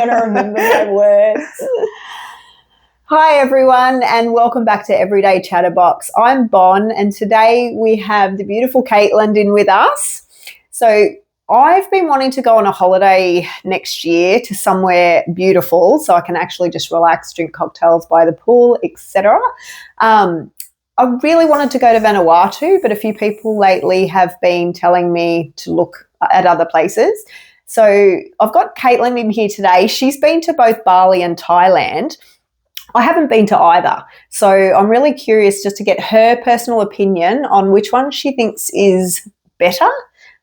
trying to remember my words. Hi, everyone, and welcome back to Everyday Chatterbox. I'm Bon, and today we have the beautiful Kaitlynd in with us. So I've been wanting to go on a holiday next year to somewhere beautiful so I can actually just relax, drink cocktails by the pool, etc. I really wanted to go to Vanuatu, but a few people lately have been telling me to look at other places. So I've got Kaitlynd in here today. She's been to both Bali and Thailand. I haven't been to either. So I'm really curious just to get her personal opinion on which one she thinks is better,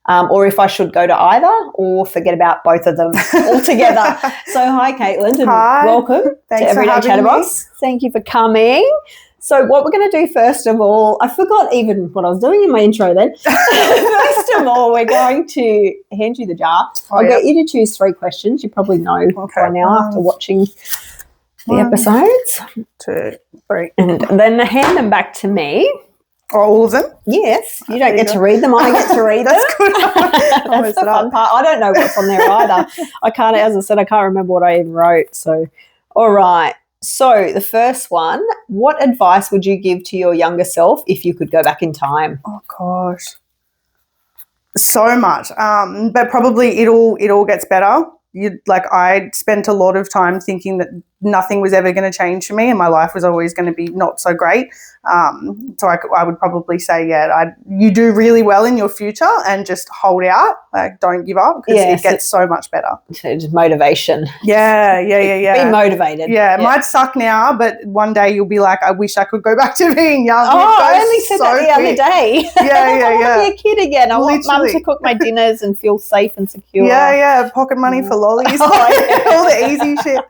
or if I should go to either or forget about both of them altogether. So hi, Kaitlynd, and welcome to Everyday Chatterbox. Thank you for coming. So what we're going to do first of all, I forgot even what I was doing in my intro then. First of all, we're going to hand you the jar. I'll get you to choose 3 questions. You probably know by now after watching the episodes. 1, 2, 3. And then hand them back to me. All of them? Yes. You don't get to read them. I get to read them. That's good. That's the fun part. I don't know what's on there either. As I said, I can't remember what I even wrote. So, all right. So the first one, what advice would you give to your younger self if you could go back in time? Oh, gosh. So much. But probably it all gets better. I spent a lot of time thinking that nothing was ever going to change for me and my life was always going to be not so great. So I would probably say, you do really well in your future and just hold out, don't give up because it gets so much better. So just motivation. Yeah. Be motivated. Yeah, it might suck now, but one day you'll be like, I wish I could go back to being young. Oh, I only said that the other day. Yeah. I want to be a kid again. I want mum to cook my dinners and feel safe and secure. Yeah, pocket money for lollies. All the easy shit.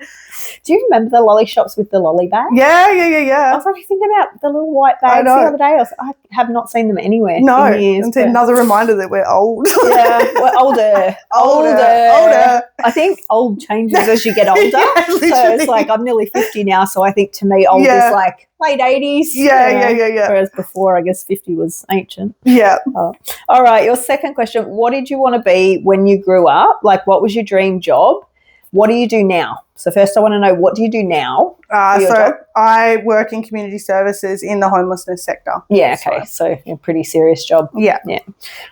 Do you remember the lolly shops with the lolly bags? Yeah. I was trying to think about the little white bags the other day. I have not seen them anywhere. No, in years, it's another reminder that we're old. Yeah, we're older. I think old changes as you get older. So it's like I'm nearly 50 now, so I think to me old is like late 80s. Yeah. Whereas before, I guess 50 was ancient. Yeah. All right, your second question, what did you want to be when you grew up? Like, what was your dream job? What do you do now? So first I want to know, what do you do now? So I work in community services in the homelessness sector. Yeah, okay. So a pretty serious job. Yeah.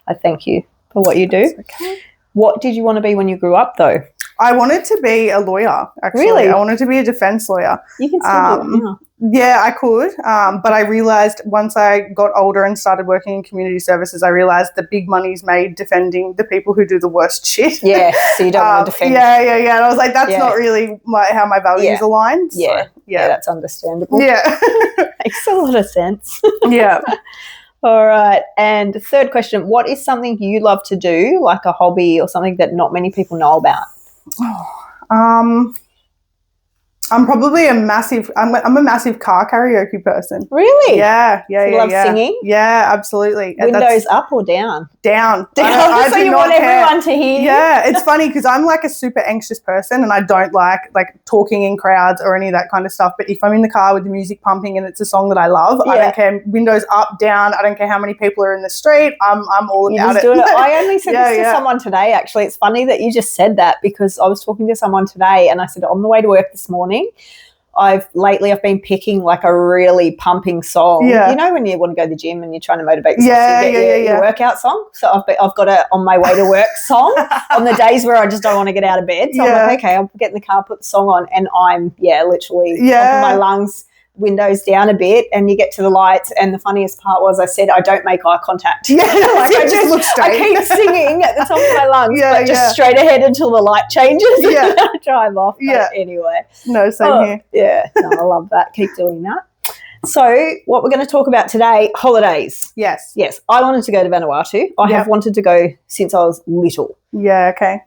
I thank you for what you do. That's okay. What did you want to be when you grew up, though? I wanted to be a lawyer, actually. Really? I wanted to be a defence lawyer. You can still do it now. Yeah, I could. But I realised once I got older and started working in community services, I realised the big money's made defending the people who do the worst shit. Yeah, so you don't want to defend. Yeah. And I was like, that's not really how my values align. So, yeah, that's understandable. Yeah. Makes a lot of sense. Yeah. All right. And the third question, what is something you love to do, like a hobby or something that not many people know about? I'm probably a massive car karaoke person. Really? Yeah. You love singing? Yeah, absolutely. Windows up or down? Down. I so you want everyone to hear you? Yeah, it's funny because I'm like a super anxious person and I don't like talking in crowds or any of that kind of stuff. But if I'm in the car with the music pumping and it's a song that I love, I don't care. Windows up, down. I don't care how many people are in the street. I'm all about it. I only said this to someone today, actually. It's funny that you just said that because I was talking to someone today and I said on the way to work this morning, I've been picking like a really pumping song. Yeah. You know when you want to go to the gym and you're trying to motivate yourself to get your workout song? So I've got a on my way to work song on the days where I just don't want to get out of bed. So I'm like, okay, I'll get in the car, put the song on, and I'm literally pumping my lungs, windows down a bit, and you get to the lights. And the funniest part was I said I don't make eye contact. Yeah, I just look straight. I keep singing at the top of my lungs, but just straight ahead until the light changes and then I drive off. But anyway. No, same here. Yeah, no, I love that. Keep doing that. So what we're going to talk about today, holidays. Yes. I wanted to go to Vanuatu. I have wanted to go since I was little. Yeah, okay.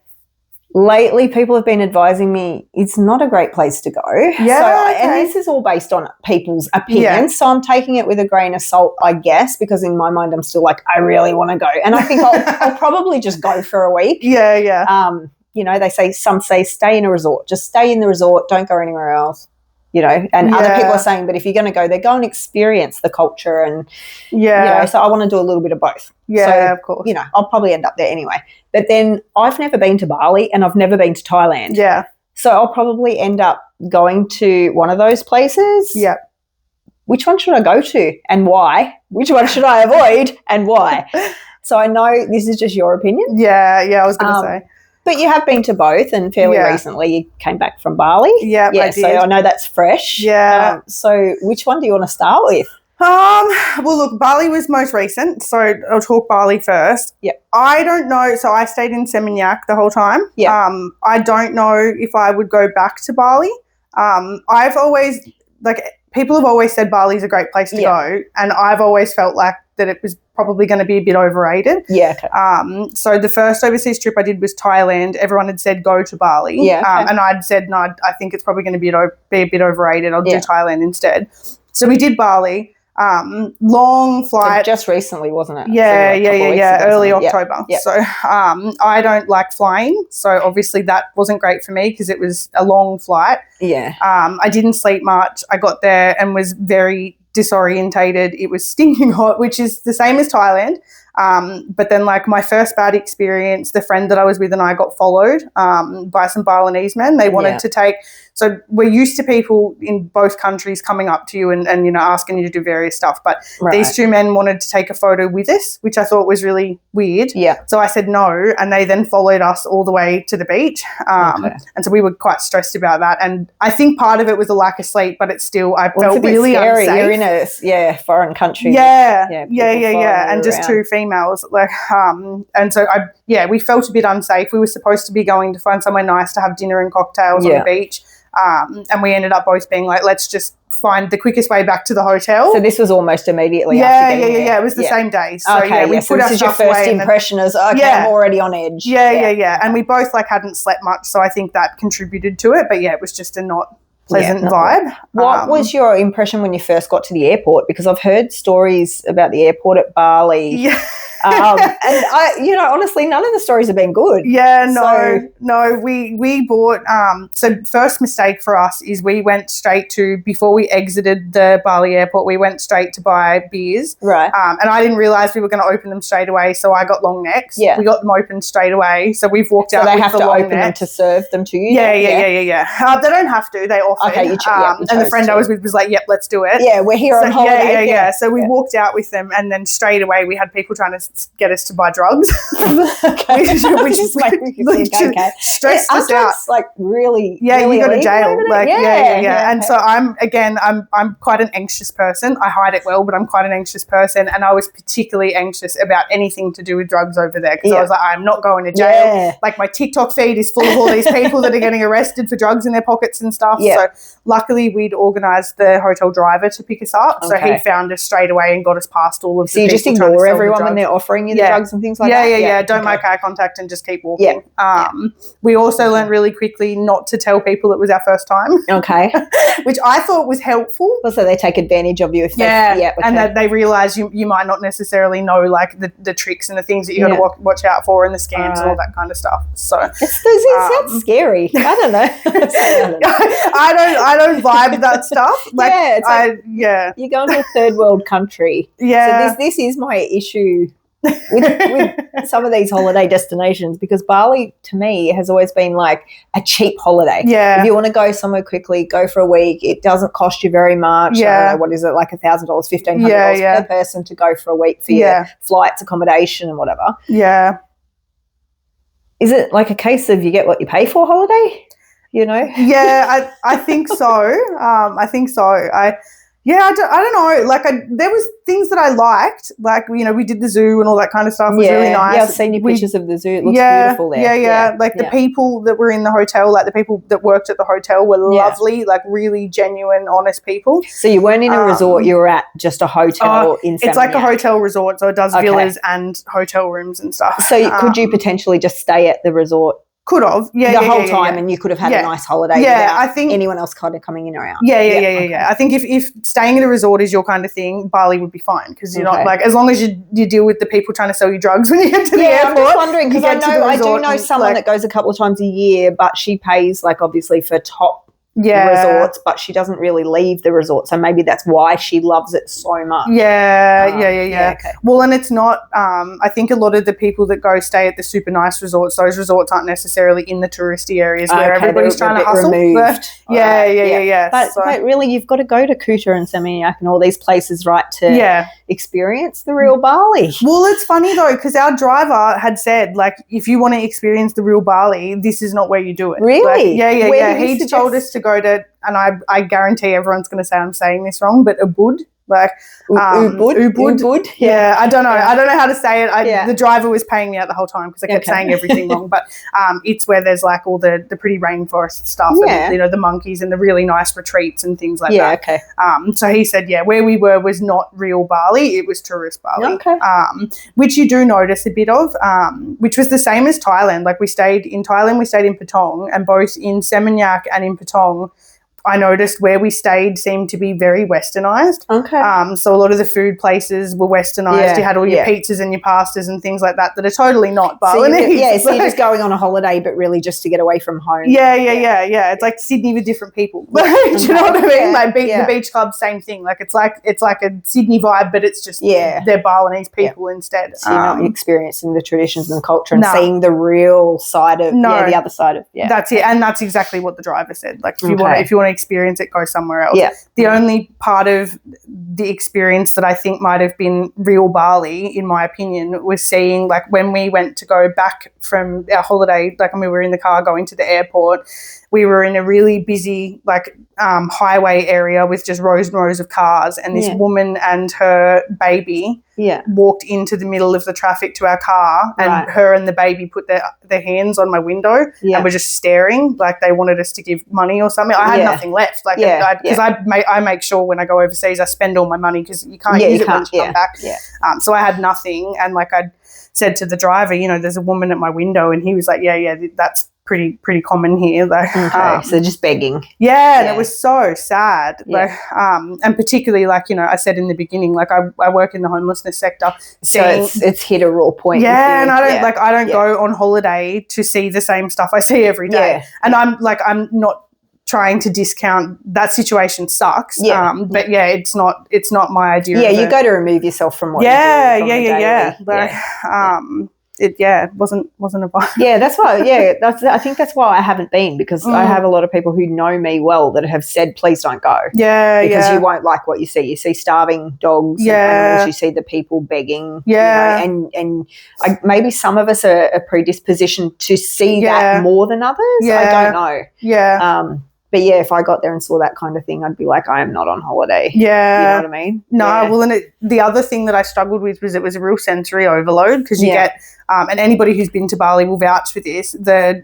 Lately, people have been advising me it's not a great place to go. Yeah, And this is all based on people's opinions. So I'm taking it with a grain of salt, I guess, because in my mind I'm still like, I really want to go. And I think I'll probably just go for a week. Yeah. Some say stay in a resort. Just stay in the resort. Don't go anywhere else. And other people are saying, but if you're going to go there, go and experience the culture and, so I want to do a little bit of both. Yeah, so, of course. I'll probably end up there anyway. But then I've never been to Bali and I've never been to Thailand. Yeah. So I'll probably end up going to one of those places. Yeah. Which one should I go to and why? Which one should I avoid and why? So I know this is just your opinion. Yeah, I was going to say. But you have been to both, and fairly recently you came back from Bali. Yeah, I did. So I know that's fresh. Yeah. So which one do you want to start with? Well, look, Bali was most recent, so I'll talk Bali first. Yeah. I don't know. So I stayed in Seminyak the whole time. Yeah. I don't know if I would go back to Bali. I've always, people have always said Bali's a great place to go, and I've always felt like that it was probably going to be a bit overrated. Yeah. Okay. So the first overseas trip I did was Thailand. Everyone had said go to Bali. Yeah. Okay. And I'd said, no, I think it's probably going to be a bit overrated. I'll do Thailand instead. So we did Bali. Long flight. So just recently, wasn't it? Yeah. Early October. Yeah. So I don't like flying. So obviously that wasn't great for me because it was a long flight. Yeah. I didn't sleep much. I got there and was very disorientated. It was stinking hot, which is the same as Thailand. But then my first bad experience, the friend that I was with and I got followed by some Balinese men. They wanted to take, so we're used to people in both countries coming up to you and asking you to do various stuff. But these two men wanted to take a photo with us, which I thought was really weird. Yeah. So I said no, and they then followed us all the way to the beach. And so we were quite stressed about that. And I think part of it was a lack of sleep, but it's still, I felt really scary. unsafe. You're in a foreign country. Yeah. And just two females, and so we felt a bit unsafe. We were supposed to be going to find somewhere nice to have dinner and cocktails on the beach, and we ended up both being let's just find the quickest way back to the hotel. So this was almost immediately after getting there. It was the same day. So we so put our this is your stuff away first impression as I'm already on edge. Yeah. And we both hadn't slept much, so I think that contributed to it. But it was just a not pleasant vibe. What was your impression when you first got to the airport? Because I've heard stories about the airport at Bali. Yeah. And honestly, none of the stories have been good. Yeah, no. We bought. So first mistake for us is we went straight to, before we exited the Bali airport, we went straight to buy beers. Right. And I didn't realise we were going to open them straight away, so I got long necks. Yeah. We got them open straight away, so we've walked out. So they with have the to long open necks. them to serve them to you. Yeah. They don't have to. They offer. Okay, you and the friend I was with was like, "Yep, let's do it." Yeah, we're here on holiday. Yeah. So we walked out with them, and then straight away we had people trying to get us to buy drugs. Okay. which is stressed us out. Really, you go to jail. Yeah. And so I'm quite an anxious person. I hide it well, but I'm quite an anxious person, and I was particularly anxious about anything to do with drugs over there because I was like, I'm not going to jail. Yeah. My TikTok feed is full of all these people that are getting arrested for drugs in their pockets and stuff. Yeah. So luckily we'd organised the hotel driver to pick us up, so he found us straight away and got us past all of the people. So you just ignore everyone when they're offering you the drugs and things like that? Yeah. Don't make eye contact and just keep walking. We also learned really quickly not to tell people it was our first time. Okay. Which I thought was helpful. So they take advantage of you. If and that they realise you might not necessarily know the tricks and the things that you got to watch out for and the scams and all that kind of stuff. So that's scary. I don't know. I don't vibe that stuff. You're going to a third world country. Yeah. So this is my issue with some of these holiday destinations, because Bali to me has always been like a cheap holiday. Yeah. If you want to go somewhere quickly, go for a week. It doesn't cost you very much. Yeah. I don't know, what is it, like $1,000, $1,500 per person to go for a week for your flights, accommodation and whatever. Yeah. Is it like a case of you get what you pay for holiday? Yeah, I think so. I don't know. There was things that I liked. We did the zoo and all that kind of stuff. It was really nice. Yeah, I've seen your pictures of the zoo. It looks beautiful there. Yeah. The people that were in the hotel, the people that worked at the hotel were lovely, really genuine, honest people. So you weren't in a resort. You were at just a hotel in Seminyak. It's like a hotel resort, so it does villas and hotel rooms and stuff. So could you potentially just stay at the resort? Could have, the whole time, and you could have had a nice holiday without I think anyone else kind of coming in or out. Yeah. I think if staying at a resort is your kind of thing, Bali would be fine because you're not as long as you deal with the people trying to sell you drugs when you get to the airport. I'm just wondering because I do know someone that goes a couple of times a year, but she pays obviously for top resorts, but she doesn't really leave the resort. So maybe that's why she loves it so much. Yeah. Okay. Well, and it's not, I think a lot of the people that go stay at the super nice resorts, those resorts aren't necessarily in the touristy areas where everybody's trying to hustle. Removed. Yeah. But really, you've got to go to Kuta and Seminyak and all these places, right, to experience the real Bali. Well, it's funny though, because our driver had said, like, if you want to experience the real Bali, this is not where you do it. Really? Like, yeah. He told us to go to, and I guarantee everyone's going to say I'm saying this wrong, but Ubud. Like Ubud. Yeah, I don't know. I don't know how to say it. The driver was paying me out the whole time because I kept saying everything wrong. But it's where there's like all the pretty rainforest stuff, and, you know, the monkeys and the really nice retreats and things like that. Yeah, okay. So he said, where we were was not real Bali; it was tourist Bali. Okay. Which you do notice a bit of, which was the same as Thailand. Like we stayed in Thailand, we stayed in Patong, and both in Seminyak and in Patong, I noticed where we stayed seemed to be very westernized. Okay. So a lot of the food places were westernized. Yeah, you had all your pizzas and your pastas and things like that are totally not Balinese. So you're just going on a holiday, but really just to get away from home. Yeah. It's like Sydney with different people. Do you know what I mean? Like the beach club, same thing. Like it's like a Sydney vibe, but it's just they're Balinese people instead. So you're not experiencing the traditions and the culture and seeing the real side of the other side of That's it, and that's exactly what the driver said. Like if you want to experience it, go somewhere else. The only part of the experience that I think might have been real Bali, in my opinion, was seeing, like, when we went to go back from our holiday, like when we were in the car going to the airport, we were in a really busy, like, highway area with just rows and rows of cars, and this woman and her baby walked into the middle of the traffic to our car, and her and the baby put their hands on my window and were just staring like they wanted us to give money or something. I had nothing left, like, because I make sure when I go overseas I spend all my money because you can't use it once you come back. So I had nothing, and like I said to the driver, you know, there's a woman at my window, and he was like, that's pretty common here. Like, so just begging. And it was so sad. Like, and particularly, like, you know, I said in the beginning, like I work in the homelessness sector. So it's hit a raw point. Yeah, and I don't go on holiday to see the same stuff I see every day. And I'm not trying to discount that situation sucks. But it's not my idea. You go to remove yourself from what you do. It wasn't a vibe. That's why. I think that's why I haven't been, because I have a lot of people who know me well that have said, please don't go. Because you won't like what you see. You see starving dogs and animals, you see the people begging. And maybe some of us are predispositioned to see that more than others. I don't know. But if I got there and saw that kind of thing, I'd be like, I am not on holiday. You know what I mean? No, well, and the other thing that I struggled with was it was a real sensory overload, because you get, and anybody who's been to Bali will vouch for this, the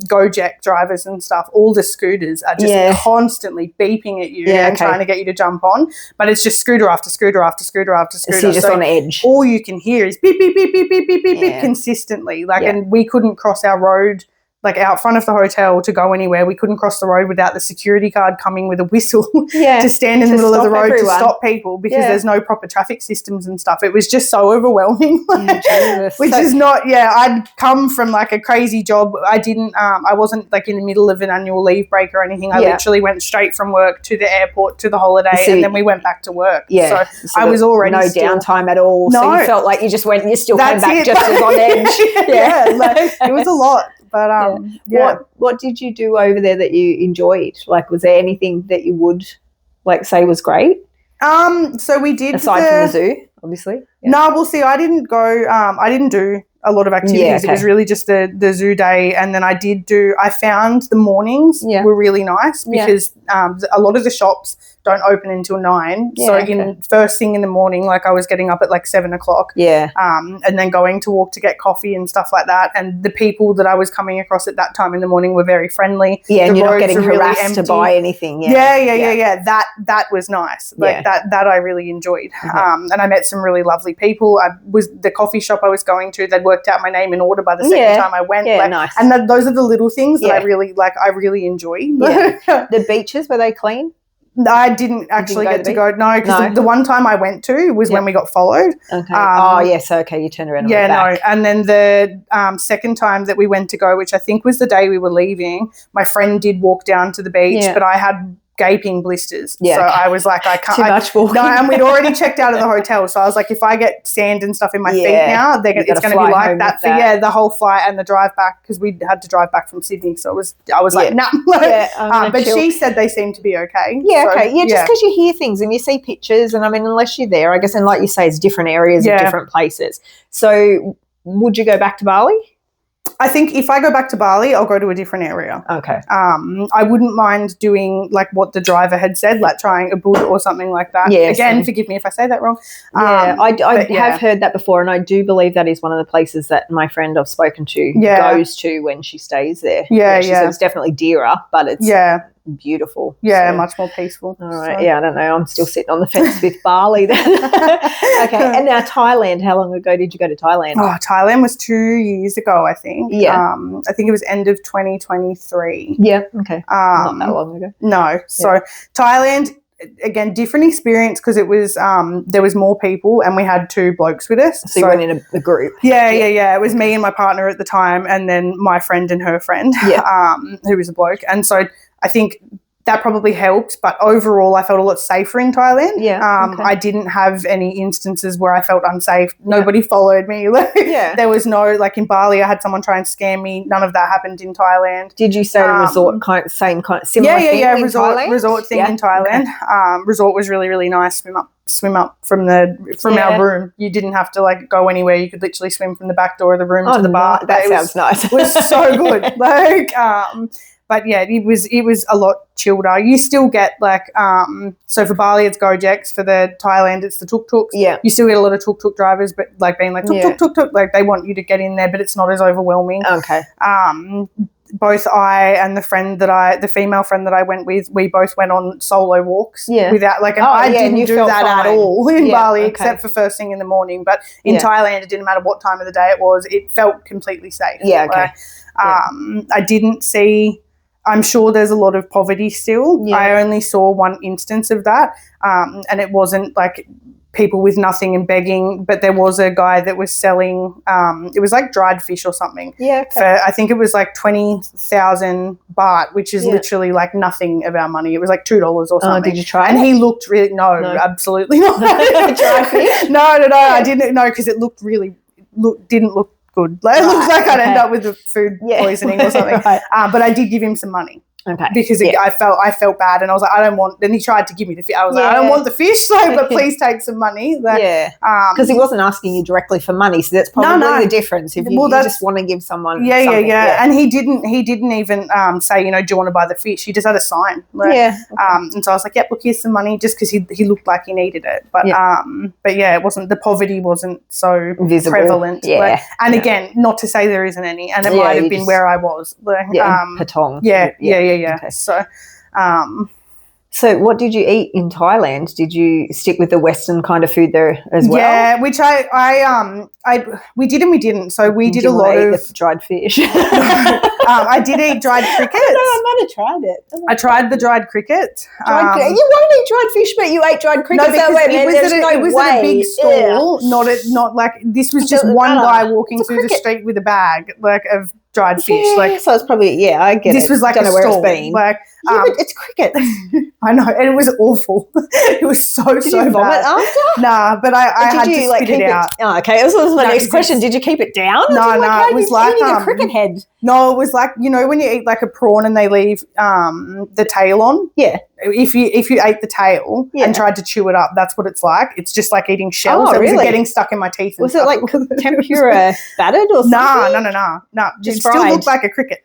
Gojek drivers and stuff, all the scooters are just constantly beeping at you and trying to get you to jump on. But it's just scooter after scooter after scooter after scooter. So you're just on edge. All you can hear is beep, beep, beep, beep, beep, beep, beep, beep consistently. Like, and we couldn't cross our road, like, out front of the hotel to go anywhere. We couldn't cross the road without the security guard coming with a whistle to stand in the middle of the road to stop people, because there's no proper traffic systems and stuff. It was just so overwhelming. Which is not, I'd come from like a crazy job. I wasn't like in the middle of an annual leave break or anything. I literally went straight from work to the airport to the holiday, and then we went back to work. So I was already no downtime at all. No. So you felt like you just went, you still came back just as on edge. Like, it was a lot. But what did you do over there that you enjoyed? Like, was there anything that you would like say was great? So we did, aside from the zoo, obviously. No, well, see, I didn't go. I didn't do a lot of activities. It was really just the zoo day, and then I found the mornings were really nice, because a lot of the shops don't open until 9. First thing in the morning, like, I was getting up at like 7 o'clock. And then going to walk to get coffee and stuff like that. And the people that I was coming across at that time in the morning were very friendly. And you're not getting harassed to buy anything. That was nice. Like that I really enjoyed. And I met some really lovely people. The coffee shop I was going to, they'd worked out my name and order by the second time I went. Nice. And those are the little things that I really enjoy. The beaches, were they clean? I didn't actually get to go. No, because the one time I went to was when we got followed. Okay. Okay. You turned around and went back. And then the second time that we went to go, which I think was the day we were leaving, my friend did walk down to the beach, but I had gaping blisters. Yeah. So I was like, I can't. Too much walking. No, and we'd already checked out of the hotel. So I was like, if I get sand and stuff in my feet now, it's going to be like that for the whole flight and the drive back, because we had to drive back from Sydney. So I was like, nah. But she said they seemed to be okay. Yeah, so, okay. Yeah, just because you hear things and you see pictures, and I mean, unless you're there, I guess, and like you say, it's different areas of different places. So would you go back to Bali? I think if I go back to Bali, I'll go to a different area. Okay. I wouldn't mind doing like what the driver had said, like trying a Ubud or something like that. Yeah. Again, forgive me if I say that wrong. I have heard that before, and I do believe that is one of the places that my friend I've spoken to goes to when she stays there. Yeah, she said it's definitely dearer, but it's beautiful. Yeah, much more peaceful. All right. So. Yeah, I don't know. I'm still sitting on the fence with Bali then. Okay. And now Thailand. How long ago did you go to Thailand? Oh, Thailand was 2 years ago, I think. Yeah. I think it was end of 2023. Yeah. Okay. Not that long ago. No. So Thailand, again, different experience, because it was there was more people and we had 2 blokes with us. So you went in a group. Yeah. It was me and my partner at the time, and then my friend and her friend, who was a bloke. And so I think that probably helped, but overall I felt a lot safer in Thailand. Yeah. I didn't have any instances where I felt unsafe. Nobody followed me. There was no, like in Bali I had someone try and scam me. None of that happened in Thailand. Did you say resort same kind of similar thing in Thailand? Resort thing in Thailand. Okay. Resort was really, really nice. Swim up from our room. You didn't have to like go anywhere. You could literally swim from the back door of the room to the bar. That sounds nice. It was so good. But yeah, it was a lot chilleder. You still get like so for Bali it's Gojeks, for the Thailand it's the tuk-tuks. Yeah. You still get a lot of tuk-tuk drivers, but like being like tuk-tuk, like they want you to get in there, but it's not as overwhelming. Okay. Both I and the female friend that I went with, we both went on solo walks without like, and I didn't do that at all in Bali, except for first thing in the morning. But in Thailand, it didn't matter what time of the day it was. It felt completely safe. Yeah. Okay. I didn't see, I'm sure there's a lot of poverty still. Yeah. I only saw one instance of that. And it wasn't like people with nothing and begging, but there was a guy that was selling, it was like dried fish or something. Yeah. Okay. For, I think it was like 20,000 baht, which is literally like nothing of our money. It was like $2 or something. Oh, did you try it? And he looked really, no, absolutely not. Dried fish? No, I didn't, because it looked really, didn't look good. Like, it looked like I'd end up with the food poisoning or something. Right. But I did give him some money. Okay. Because I felt bad, and I was like, I don't want. Then he tried to give me the fish. I was like, I don't want the fish, but please take some money. Because he wasn't asking you directly for money, so that's probably the difference. If you just want to give someone, something. And he didn't even say, do you want to buy the fish? He just had a sign. And so I was like, yep, look, here's some money, just because he looked like he needed it. But it wasn't, the poverty wasn't so visible, prevalent. And again, not to say there isn't any, and it might have been where I was. Patong. Yeah. Okay. So, so what did you eat in Thailand? Did you stick with the Western kind of food there as well? Yeah, which we did and we didn't. So we did a lot of the dried fish. I did eat dried crickets. I might have tried it. I tried the dried cricket. You won't eat dried fish, but you ate dried crickets. No, because it was at a big stall. Not like this was just one guy walking through the street with a bag of dried fish. So it's probably I get this it. Was like don't a know where stall. It's been. Like but it's cricket. I know, and it was awful. It was so Did you vomit bad. after? Nah, but I had to spit it out. Oh, okay. This was my next question. Did you keep it down? No, it was like a cricket head. No, it was like when you eat like a prawn and they leave the tail on. Yeah. If you ate the tail and tried to chew it up, that's what it's like. It's just like eating shells. It was getting stuck in my teeth. Was it like tempura battered or something? No. Just it still looked like a cricket.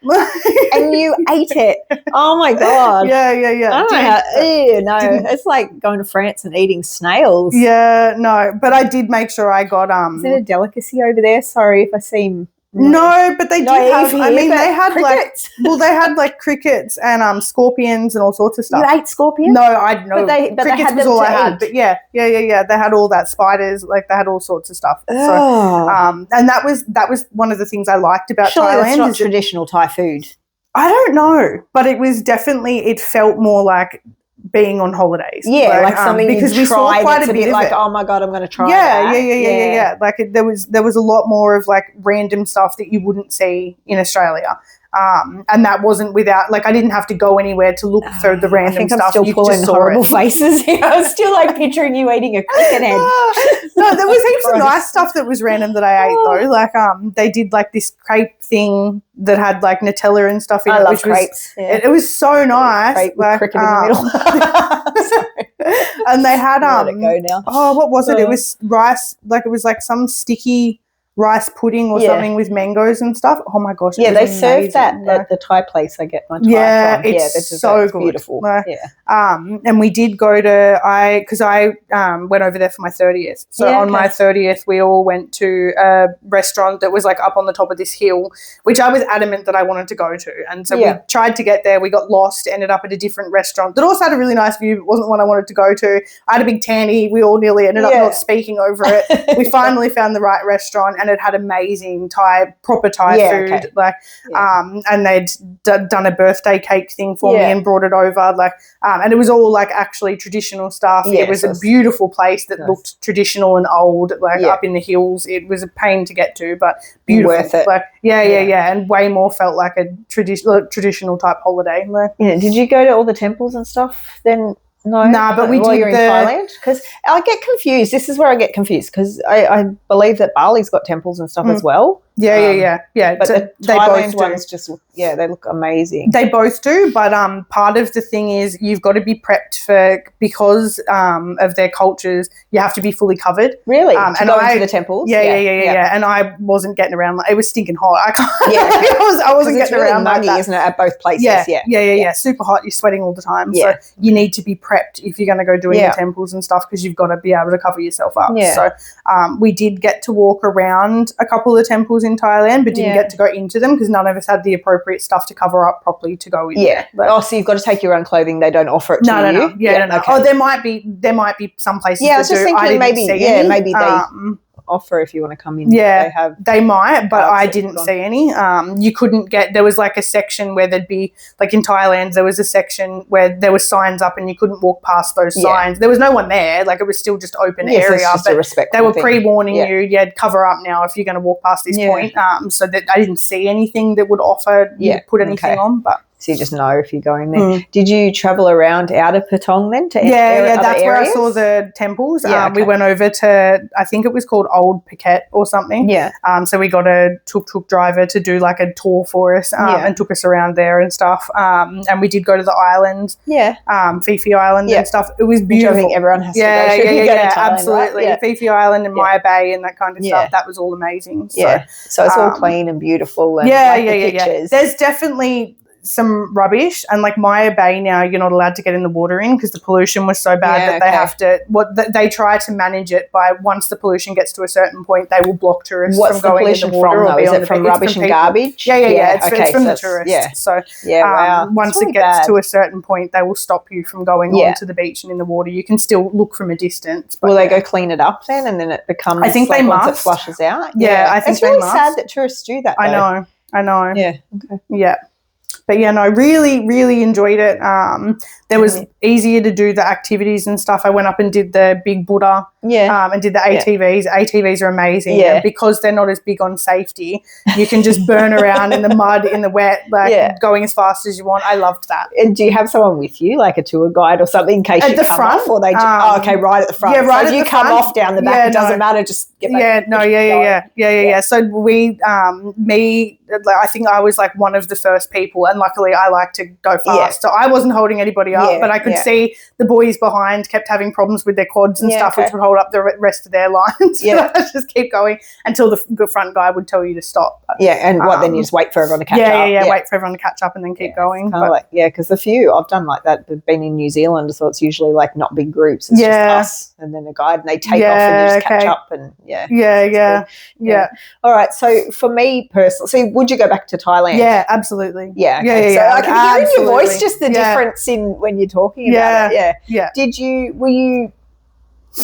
And you ate it. Oh my God. Yeah. I don't know how. It's like going to France and eating snails. Yeah, no, but I did make sure I got Is it a delicacy over there? Sorry if I seem. No, but they did have. Here, they had crickets. they had like crickets and scorpions and all sorts of stuff. You ate scorpions? No, I know. But crickets was all I had. But yeah. They had all that, spiders. Like they had all sorts of stuff. Oh. So, and that was one of the things I liked about Thailand. That's not traditional Thai food. I don't know, but it was definitely. It felt more like being on holidays. Yeah, like something because you tried. It's a bit like, it. oh my God, I'm going to try Yeah, that. yeah. Like there was a lot more of like random stuff that you wouldn't see in Australia. And that wasn't without, like, I didn't have to go anywhere to look for the random I think stuff. I'm still You pulling just saw horrible it. faces here. I was still like picturing you eating a cricket head. No, there was heaps of nice stuff that was random that I ate though. Like they did like this crepe thing that had like Nutella and stuff in it. I love which crepes. It was so nice. Crepe with like, cricket in the middle. And they had Let it go now. oh, what was it? It was rice, like it was like some sticky rice pudding or something with mangoes and stuff. Oh my gosh. Yeah, they serve that at the Thai place I get my Thai from. It's so good. Beautiful. And we did go to, because I went over there for my 30th. So on my 30th, we all went to a restaurant that was like up on the top of this hill, which I was adamant that I wanted to go to. And so we tried to get there. We got lost, ended up at a different restaurant that also had a really nice view, but wasn't one I wanted to go to. I had a big tanny. We all nearly ended up not speaking over it. We finally found the right restaurant, and it had amazing proper Thai food. Like, and they'd done a birthday cake thing for me and brought it over. Like, and it was all like actually traditional stuff. It was a beautiful place that looked traditional and old, like up in the hills. It was a pain to get to, but beautiful. Worth it. Like, and way more felt like a traditional type holiday. Like, did you go to all the temples and stuff then? No, but we did you're in Thailand, because I get confused. This is where I get confused, because I believe that Bali's got temples and stuff as well. Yeah. But so the Thailand ones just they look amazing. They both do, but part of the thing is you've got to be prepped for, because of their cultures, you have to be fully covered. Really? To go into the temples? Yeah. And I wasn't getting around. It was stinking hot. I wasn't getting really around muggy, like that. Isn't it, at both places? Yeah. Super hot. You're sweating all the time. So you need to be prepped if you're going to go doing the temples and stuff, because you've got to be able to cover yourself up. So we did get to walk around a couple of temples in Thailand, but didn't get to go into them because none of us had the appropriate stuff to cover up properly to go in. So you've got to take your own clothing. They don't offer it to you? No. No. Okay. Oh, there might be some places I was just thinking maybe they offer if you want to come in. They might, but I didn't see any. You couldn't get, there was like a section where there'd be, like in Thailand, there was a section where there were signs up and you couldn't walk past those signs. There was no one there, like it was still just open area, but they were pre-warning you, cover up now if you're going to walk past this point. So that I didn't see anything that would offer you to put anything on, but. So you just know if you're going there. Did you travel around out of Patong then to other that's areas? where I saw the temples. We went over to, I think it was called Old Phuket or something. So we got a tuk-tuk driver to do like a tour for us and took us around there and stuff. And we did go to the islands, Phi Phi Island and stuff. It was beautiful. Which I think everyone has to go to. Yeah, absolutely. Right? Phi Phi Island and Maya Bay and that kind of stuff. That was all amazing. So it's all clean and beautiful. And pictures. There's definitely some rubbish, and like Maya Bay now you're not allowed to get in the water in because the pollution was so bad that they have to they try to manage it by, once the pollution gets to a certain point, they will block tourists from going in the water. Is it from rubbish and garbage? It's from the tourists. So once it gets to a certain point, they will stop you from going onto the beach and in the water. You can still look from a distance, but will they go clean it up then, and then it becomes, I think like, they once must. it flushes out? I think it's really sad that tourists do that though. I know. Yeah. But really, really enjoyed it. There was easier to do the activities and stuff. I went up and did the Big Buddha and did the ATVs. ATVs are amazing. And because they're not as big on safety, you can just burn around in the mud, in the wet, going as fast as you want. I loved that. And do you have someone with you, like a tour guide or something, in case at you the come front? Off? Or they right at the front. Yeah, right so if you come off down the back, it doesn't matter, just get back. So we, I think I was like one of the first people, and luckily I like to go fast. So I wasn't holding anybody up, but I could see the boys behind kept having problems with their quads and stuff, which would hold up the rest of their lines. Just keep going until the front guy would tell you to stop. But, then you just wait for everyone to catch up? Wait for everyone to catch up and then keep going. Because the few I've done like that have been in New Zealand, so it's usually like not big groups. It's just us and then a guide, and they take off and you just catch up. And all right, so for me personally, so would you go back to Thailand? Yeah, absolutely. So I can hear in your voice just the difference in when you're talking about it.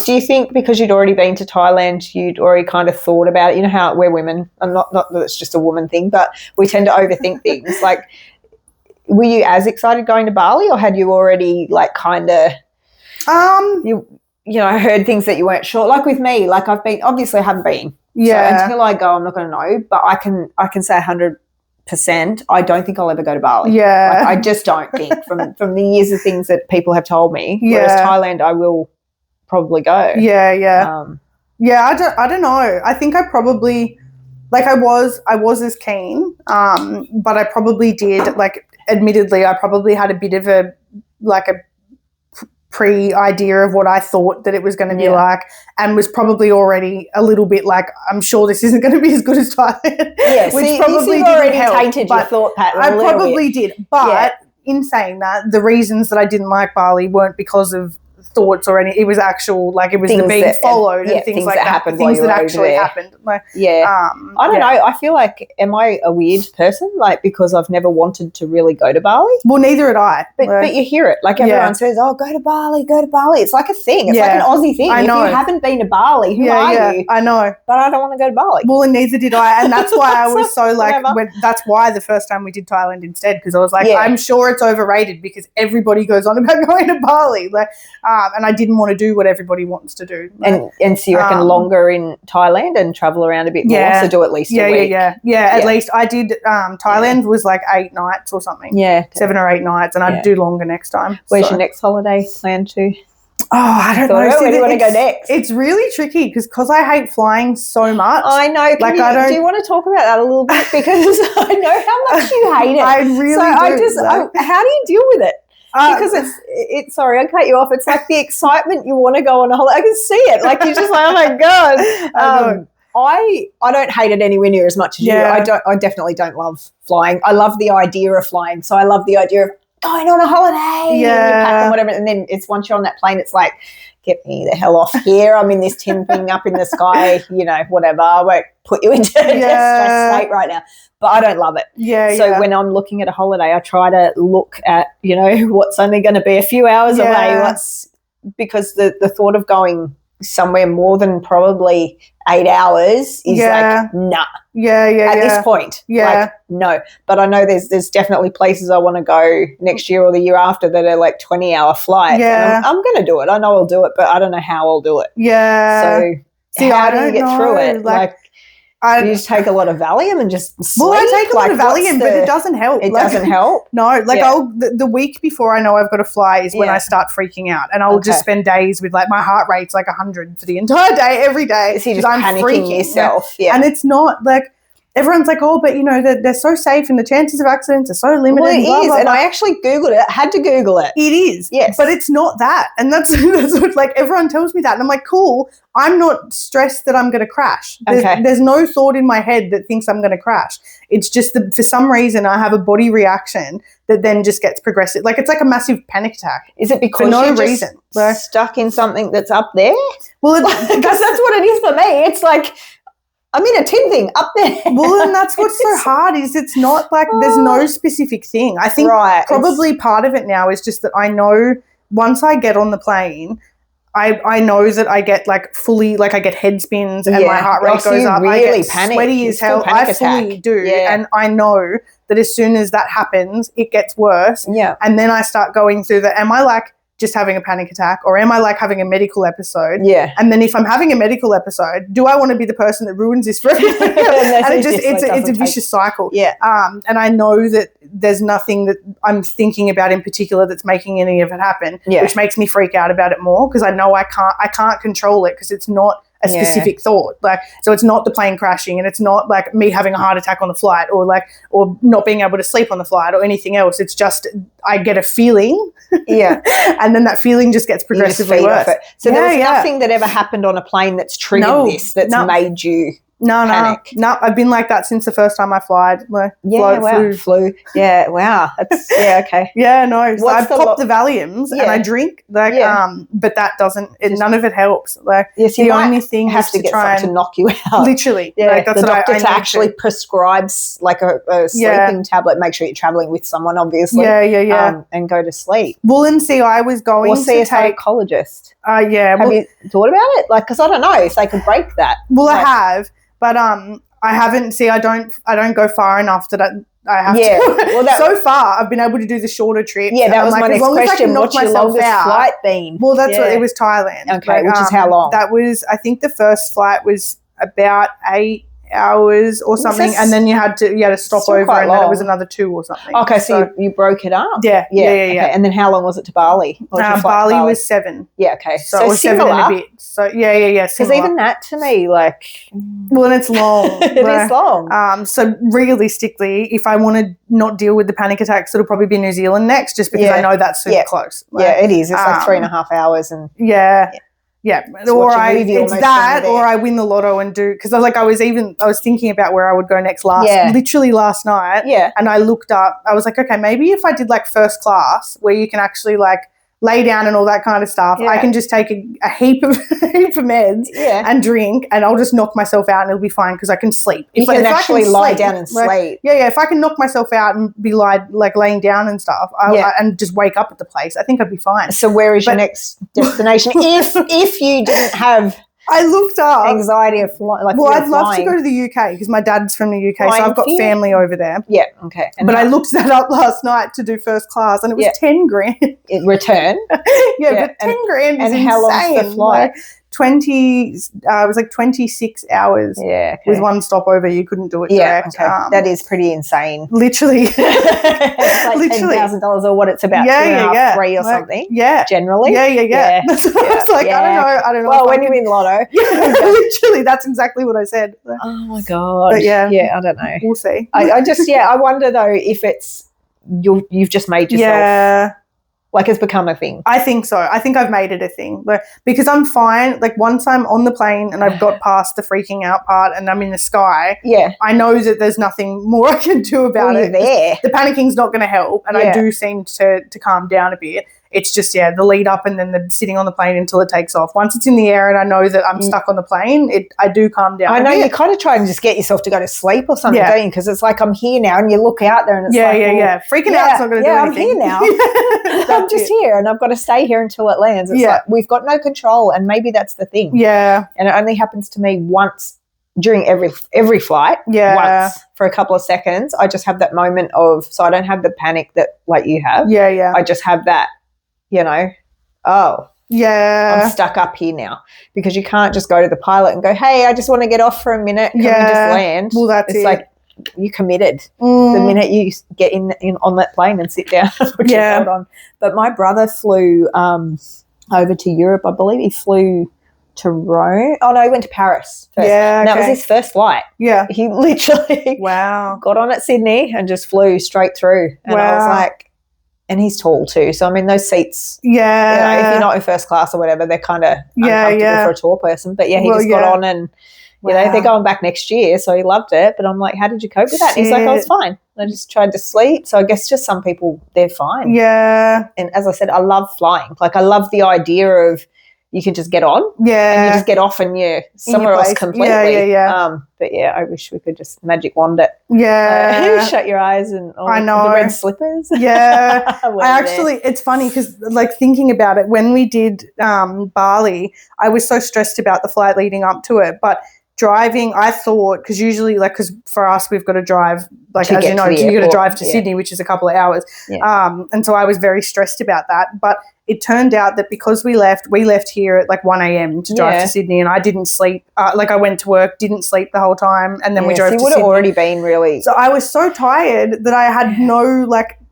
Do you think because you'd already been to Thailand, you'd already kind of thought about it? You know how we're women, and not that it's just a woman thing, but we tend to overthink things. Like, were you as excited going to Bali, or had you already like kind of you know, heard things that you weren't sure? Like with me, like I haven't been. Yeah. So until I go, I'm not going to know. But I can say 100%. I don't think I'll ever go to Bali. Yeah. Like, I just don't think from the years of things that people have told me. Yeah. Whereas Thailand, I will probably go. Yeah, yeah. I don't know. I think I probably, like, I was as keen, but I probably did, like, admittedly, I probably had a bit of a pre-idea of what I thought that it was going to be like, and was probably already a little bit like, I'm sure this isn't going to be as good as Thailand. Yeah, which probably didn't already help, tainted your thought pattern I probably did. But in saying that, the reasons that I didn't like Bali weren't because of thoughts or any, it was actual, like, it was things the being that, followed and things like that happened, things that actually happened. Like, I don't know. I feel like, am I a weird person? Like, because I've never wanted to really go to Bali. Well, neither had I. But you hear it. Like, everyone says, oh, go to Bali, go to Bali. It's like a thing. It's like an Aussie thing. I know. If you haven't been to Bali, who are you? I know. But I don't want to go to Bali. Well, and neither did I. And that's why I was so like, that's why the first time we did Thailand instead, because I was like, I'm sure it's overrated because everybody goes on about going to Bali. Like, and I didn't want to do what everybody wants to do. Like, and so you reckon longer in Thailand and travel around a bit more? So do at least a week. Yeah, at least. I did, Thailand was like 8 nights or something. Yeah. 7 or 8 nights, and I'd do longer next time. Where's your next holiday planned to? Oh, I don't know. Where do you want to go next? It's really tricky because I hate flying so much. I know. Do you want to talk about that a little bit? Because I know how much you hate it. I really do. How do you deal with it? Because it's sorry, I cut you off. It's like the excitement you want to go on a holiday. I can see it. Like, you're just like, oh my God. I don't hate it anywhere near as much as you. I definitely don't love flying. I love the idea of flying. So I love the idea of going on a holiday and you pack and whatever. And then it's once you're on that plane, it's like, get me the hell off here. I'm in this tin thing up in the sky, you know, whatever. I won't put you into a stress state right now. But I don't love it. So when I'm looking at a holiday, I try to look at, you know, what's only going to be a few hours away. Because the thought of going somewhere more than probably 8 hours is like, nah. At this point. Like, no. But I know there's definitely places I want to go next year or the year after that are like 20-hour flights. And I'm going to do it. I know I'll do it, but I don't know how I'll do it. So how do you get through it? Like you just take a lot of Valium and just sleep? Well, I take a lot of Valium, but it doesn't help. It doesn't help? No. Like, the week before I know I've got to fly is when I start freaking out. And I'll just spend days with, like, my heart rate's like 100 for the entire day, every day. So you're just panicking yourself. And it's not, like, everyone's like, oh, but, you know, they're so safe and the chances of accidents are so limited. Well, it blah, is. blah, and blah. I actually Googled it. I had to Google it. It is. Yes. But it's not that. And that's what, like, everyone tells me that. And I'm like, cool, I'm not stressed that I'm going to crash. There's no thought in my head that thinks I'm going to crash. It's just that for some reason I have a body reaction that then just gets progressive. Like, it's like a massive panic attack. Is it because you're just stuck in something that's up there? Well, because that's what it is for me. It's like, I'm in a tin thing up there. Well, and that's what's so hard is it's not like there's no specific thing. I think probably part of it now is just that I know once I get on the plane, I know that I get like fully, like I get head spins and my heart rate goes up. Really I get panic. Sweaty as hell. I fully do. And I know that as soon as that happens, it gets worse. And then I start going through am I like just having a panic attack, or am I like having a medical episode? And then if I'm having a medical episode, do I want to be the person that ruins this for everybody else? And it's a vicious cycle. And I know that there's nothing that I'm thinking about in particular that's making any of it happen, which makes me freak out about it more because I know I can't control it because it's not a specific thought. Like, so it's not the plane crashing and it's not like me having a heart attack on the flight or not being able to sleep on the flight or anything else. It's just I get a feeling. And then that feeling just gets progressively worse. So there was nothing that ever happened on a plane that's triggered this, that's made you panic. No. I've been like that since the first time I flew. Flew. Yeah, wow. That's okay. No. So I pop the Valiums and I drink but that doesn't. None of it helps. Like the only thing has to get something to knock you out. Literally. Like, that's the doctor actually prescribes like a sleeping tablet. Make sure you're traveling with someone, obviously. And go to sleep. Well, and see, I was going to see a psychologist. Have you thought about it? Like, because I don't know if they could break that. Well, I have. But I haven't. See, I don't go far enough that I have Yeah. to. Well, so far, I've been able to do the shorter trips. Yeah, that and was I'm my like, next as long as I question. can knock What's your myself longest out. flight been? Well, that's what it was, Thailand. Okay, which is how long? That was, I think the first flight was about 8 hours or something, and then you had to stop over, and then it was another 2 or something. Okay, so you broke it up. Yeah. Okay. And then how long was it to Bali? Bali was 7. Yeah, okay. So it was similar. 7 and a bit. So yeah. Because even that to me, like, well, and it's long. it is long. So realistically, if I want to not deal with the panic attacks, it'll probably be New Zealand next, just because I know that's super close. Yeah, it is. It's like 3.5 hours, and yeah, or I win the lotto and do, because I was thinking about where I would go next literally last night. Yeah. And I looked up, I was like, okay, maybe if I did like first class, where you can actually like lay down and all that kind of stuff, I can just take a heap of meds and drink, and I'll just knock myself out and it'll be fine because I can sleep. You can actually lie down and sleep. Yeah. If I can knock myself out and be laying down and stuff, and just wake up at the place, I think I'd be fine. So where is your next destination if you didn't have? I looked up anxiety of flying. I'd love to go to the UK because my dad's from the UK, so I've got family over there. Yeah, okay. But I looked that up last night to do first class, and it was 10 grand. Return? But 10 grand is insane. And how long's the flight? 20, it was like 26 hours with one stopover. You couldn't do it direct. Okay. That is pretty insane. Literally. It's like $10,000 or what it's about, 2.5, 3 or something. Yeah. Generally. Yeah. That's what I was like, I don't know. Well, when you win lotto. Literally, that's exactly what I said. Oh my God. But yeah, I don't know. We'll see. I wonder though if it's, you've just made yourself. Yeah. Like it's become a thing. I think so. I think I've made it a thing. Because I'm fine. Like once I'm on the plane and I've got past the freaking out part and I'm in the sky, I know that there's nothing more I can do about it. There. The panicking is not going to help, and I do seem to calm down a bit. It's just, the lead up and then the sitting on the plane until it takes off. Once it's in the air and I know that I'm stuck on the plane, I do calm down. I know you kind of try and just get yourself to go to sleep or something, don't you? Because it's like, I'm here now, and you look out there and it's freaking out's not going to do anything. I'm here now. I'm just here and I've got to stay here until it lands. It's like we've got no control, and maybe that's the thing. Yeah. And it only happens to me once during every flight. Once for a couple of seconds. I just have that moment so I don't have the panic that like you have. I just have that. I'm stuck up here now, because you can't just go to the pilot and go, hey, I just want to get off for a minute. Can we just land? Well, that's it's like you committed the minute you get in on that plane and sit down. Put your belt on. But my brother flew over to Europe, I believe. He flew to Rome. Oh, no, he went to Paris first. Yeah, and that was his first flight. Yeah. He literally got on at Sydney and just flew straight through. And I was like, and he's tall too. So, I mean, those seats, if you're not in first class or whatever, they're kind of uncomfortable for a tall person. But, he just got on and, they're going back next year. So he loved it. But I'm like, how did you cope with that? And he's like, I was fine. I just tried to sleep. So I guess just some people, they're fine. Yeah. And as I said, I love flying. Like, I love the idea of you can just get on. Yeah. And you just get off and you're somewhere else completely. But I wish we could just magic wand it. Yeah. Shut your eyes and I know. The red slippers. Yeah. It's funny because like thinking about it, when we did Bali, I was so stressed about the flight leading up to it. But driving, I thought, because usually, because for us, we've got to drive, as you know, you've got to drive to Sydney, which is a couple of hours. Yeah. And so I was very stressed about that. But it turned out that because we left here at like 1 a.m. to drive to Sydney, and I didn't sleep. I went to work, didn't sleep the whole time, and then we drove to Sydney. You would have already been really. So I was so tired that I had no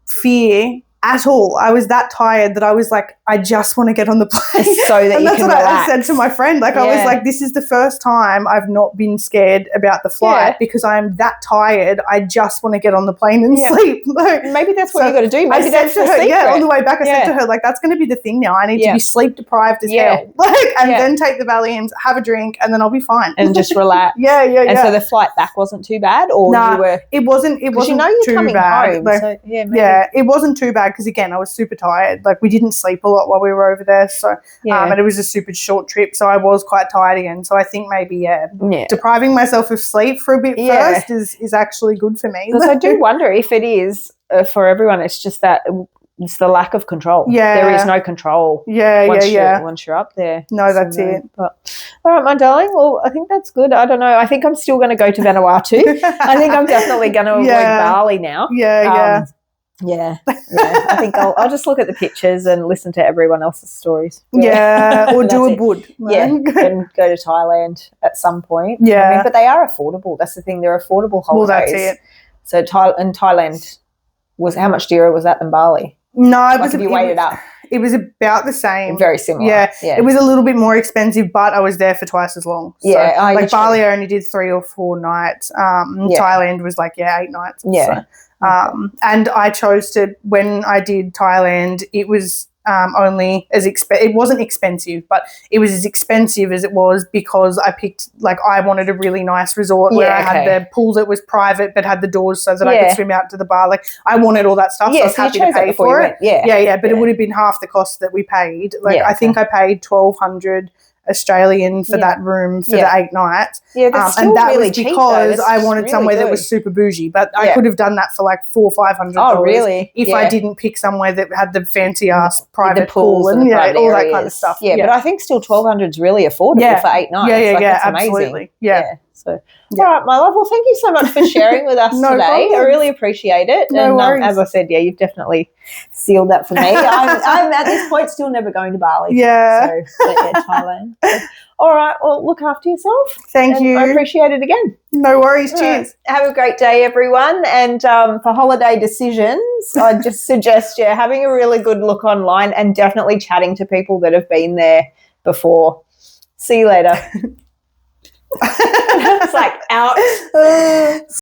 fear at all. I was that tired that I was like, I just want to get on the plane. So that and you that's can what relax. I said to my friend. I was like, this is the first time I've not been scared about the flight because I'm that tired. I just want to get on the plane and sleep. Maybe that's what you got to do. Maybe that's the secret. Yeah, on the way back I said to her, that's going to be the thing now. I need to be sleep deprived as hell. And then take the Valiums, have a drink, and then I'll be fine. And just relax. And so the flight back wasn't too bad, or you were? It wasn't you're too coming bad. Home, so it wasn't too bad because again I was super tired. Like we didn't sleep a lot while we were over there, so and it was a super short trip, so I was quite tired again. So I think maybe depriving myself of sleep for a bit first is actually good for me. Because I do wonder if it is for everyone. It's just that it's the lack of control. Yeah. There is no control. Yeah, Once you're up there. No, that's it. But, all right, my darling. Well, I think that's good. I don't know. I think I'm still going to go to Vanuatu. I think I'm definitely going to avoid Bali now. Yeah. I think I'll just look at the pictures and listen to everyone else's stories. Yeah, or do a bud. Yeah, and go to Thailand at some point. Yeah. I mean, but they are affordable. That's the thing. They're affordable holidays. Well, that's it. So Thailand was, how much dearer was that than Bali? No, If you weighed it up. It was about the same. Very similar. Yeah. It was a little bit more expensive, but I was there for twice as long. So, like Bali, I only did 3 or 4 nights. Thailand was 8 nights. Yeah. So, and I chose to, when I did Thailand, it was only as it wasn't expensive, but it was as expensive as it was because I picked, I wanted a really nice resort where I had the pool that was private but had the doors so that I could swim out to the bar. I wanted all that stuff, so I was happy to pay for it. But it would have been half the cost that we paid. I think I paid 1,200 Australian for that room for the 8 nights. Yeah, that's still and that really was cheap, because I wanted really somewhere that good. was super bougie. But I could have done that for $400 or $500. Oh, really? If I didn't pick somewhere that had the fancy ass private the pools pool and all that kind of stuff. Yeah, but I think still 1,200 is really affordable for 8 nights. Yeah, it's absolutely. Amazing. Yeah. So, all right, my love. Well, thank you so much for sharing with us No today. problem. I really appreciate it. No worries. As I said, you've definitely sealed that for me. I'm at this point still never going to Bali. Yeah. So, Thailand. So, all right. Well, look after yourself. Thank you. I appreciate it again. No worries. Cheers. Have a great day, everyone. And for holiday decisions, I just suggest having a really good look online and definitely chatting to people that have been there before. See you later. It's out.